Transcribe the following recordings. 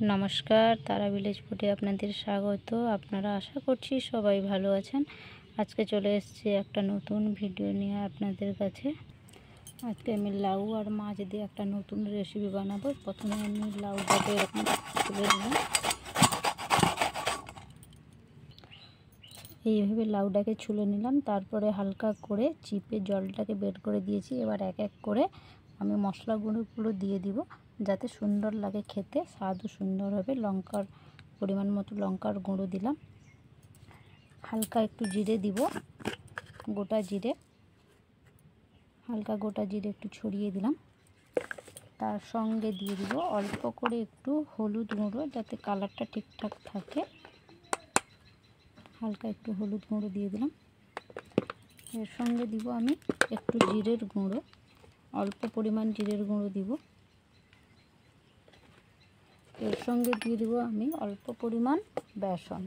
নমস্কার, তারা ভিলেজ ফুডে আপনাদের স্বাগত। আপনারা আশা করছি সবাই ভালো আছেন। আজকে চলে এসেছি একটা নতুন ভিডিও নিয়ে আপনাদের কাছে। আজকে আমি লাউ আর মাছ দিয়ে একটা নতুন রেসিপি বানাবো। প্রথমে আমি লাউটাকে এরকম তুলে নিলাম, এইভাবে লাউটাকে ছুলে নিলাম। তারপরে হালকা করে চিপে জলটাকে বের করে দিয়েছি। এবার এক এক করে আমি মশলা গুঁড়োগুলো দিয়ে দিব, যাতে সুন্দর লাগে খেতে, স্বাদও সুন্দর হবে। লঙ্কার পরিমাণ মতো লঙ্কার গুঁড়ো দিলাম, হালকা একটু জিরে দিব, গোটা জিরে, হালকা গোটা জিরে একটু ছড়িয়ে দিলাম। তার সঙ্গে দিয়ে দিব অল্প করে একটু হলুদ গুঁড়ো, যাতে কালারটা ঠিকঠাক থাকে। হালকা একটু হলুদ গুঁড়ো দিয়ে দিলাম। এর সঙ্গে দিব আমি একটু জিরের গুঁড়ো, অল্প পরিমাণ জিরের গুঁড়ো দিব। এর সঙ্গে দিয়ে দিব আমি অল্প পরিমাণ বেসন,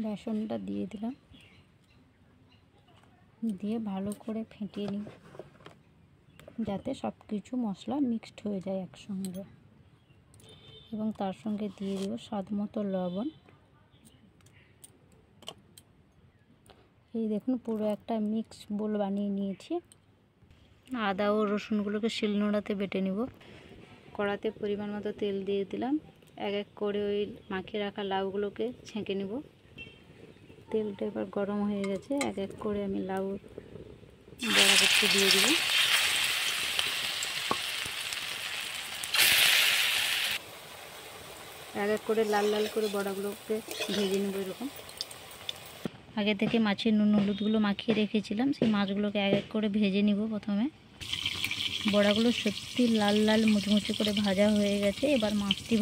বেসনটা দিয়ে দিলাম। দিয়ে ভালো করে ফেটিয়ে নিই, যাতে সব কিছু মশলা মিক্সড হয়ে যায় একসঙ্গে। এবং তার সঙ্গে দিয়ে দিব স্বাদ মতো লবণ। এই দেখুন, পুরো একটা মিক্স বোল বানিয়ে নিয়েছি। আদা ও রসুনগুলোকে শিলনোড়াতে বেটে নিব। কড়াতে পরিমাণ মতো তেল দিয়ে দিলাম। এক এক করে ওই মাখিয়ে রাখা লাউগুলোকে ছেঁকে নিব। তেলটা এবার গরম হয়ে গেছে। এক এক করে আমি লাউ বড়া করতে দিয়ে দিব। এক এক করে লাল লাল করে বড়াগুলোকে ভেজে নেব। এরকম আগে থেকে মাছের নুন হলুদগুলো মাখিয়ে রেখেছিলাম, সেই মাছগুলোকে এক এক করে ভেজে নিব। প্রথমে বড়াগুলো সত্যি লাল লাল মুচমুচে করে ভাজা হয়ে গেছে। এবার মাছটা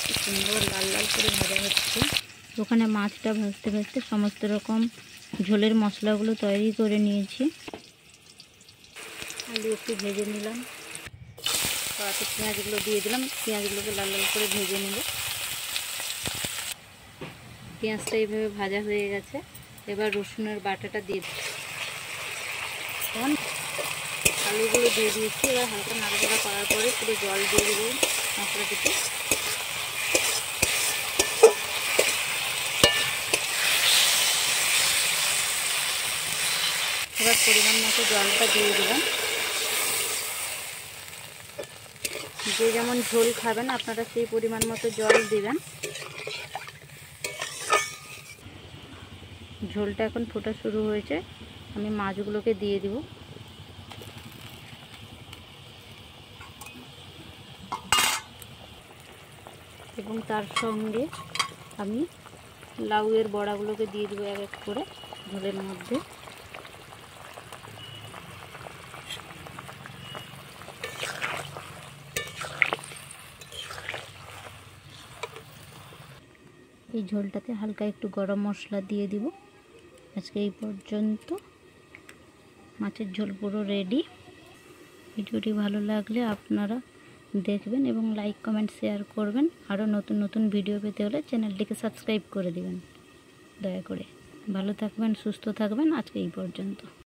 খুব সুন্দর লাল লাল করে ভাজা হচ্ছে। ওখানে মাছটা ভাজতে ভাজতে সমস্ত রকম ঝোলের মশলাগুলো তৈরি করে নিয়েছি। আলু একটু ভেজে নিলাম, কড়াতে পেঁয়াজগুলো দিয়ে দিলাম। পেঁয়াজগুলোকে লাল লাল করে ভেজে নেব। পেঁয়াজটা এইভাবে ভাজা হয়ে গেছে। এবার রসুনের বাটাটা দিয়ে দিলাম, আলুগুলো দিয়ে দিয়েছি। এবার হালকা নাড়াচাড়া করার পরে পুরো জল দিয়ে দেবো মশলাটিতে। এবার পরিমাণ মতো জলটা দিয়ে দিলাম। যে যেমন ঝোল খাবেন আপনারা সেই পরিমাণ মতো জল দিবেন। ঝোলটা এখন ফোটা শুরু হয়েছে। আমি মাছগুলোকে দিয়ে দিব। এবং তার সঙ্গে আমি লাউয়ের বড়াগুলোকে দিয়ে দিব এক এক করে ঝোলের মধ্যে। এই ঝোলটাতে হালকা একটু গরম মশলা দিয়ে দিব। আজকে এই পর্যন্ত। মাছের ঝোল পুরো রেডি। ভিডিওটি ভালো লাগলে আপনারা দেখবেন এবং লাইক কমেন্ট শেয়ার করবেন। আরও নতুন নতুন ভিডিও পেতে হলে চ্যানেলটিকে সাবস্ক্রাইব করে দিবেন দয়া করে। ভালো থাকবেন, সুস্থ থাকবেন। আজকে এই পর্যন্ত।